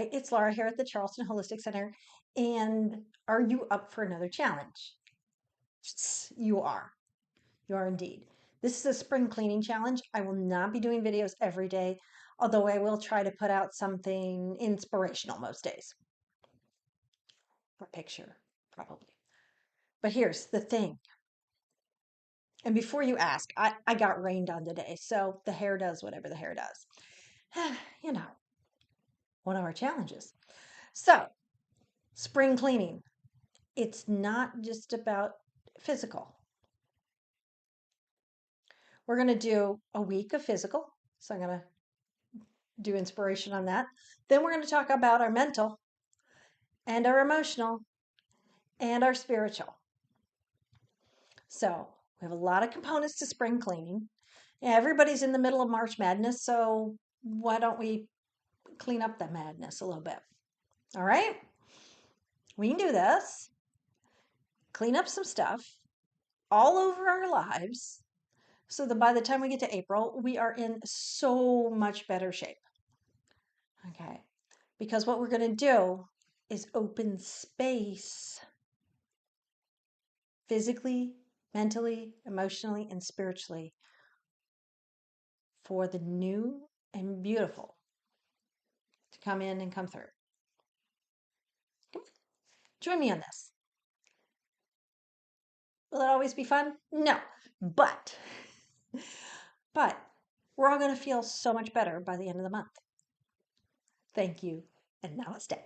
Hi, it's Laura here at the Charleston Holistic Center. And are you up for another challenge? Yes, you are. You are indeed. This is a spring cleaning challenge. I will not be doing videos every day, although I will try to put out something inspirational most days. For picture, probably. But here's the thing. And before you ask, I got rained on today, so the hair does whatever the hair does. You know, one of our challenges. So, spring cleaning. It's not just about physical. We're going to do a week of physical. So I'm going to do inspiration on that. Then we're going to talk about our mental and our emotional and our spiritual. So we have a lot of components to spring cleaning. Everybody's in the middle of March Madness, so why don't we clean up the madness a little bit? All right? We can do this. Clean up some stuff all over our lives so that by the time we get to April, we are in so much better shape. Okay. Because what we're going to do is open space physically, mentally, emotionally, and spiritually for the new and beautiful to come in and come through. Come on, join me on this. Will it always be fun? No, but we're all going to feel so much better by the end of the month. Thank you, and namaste.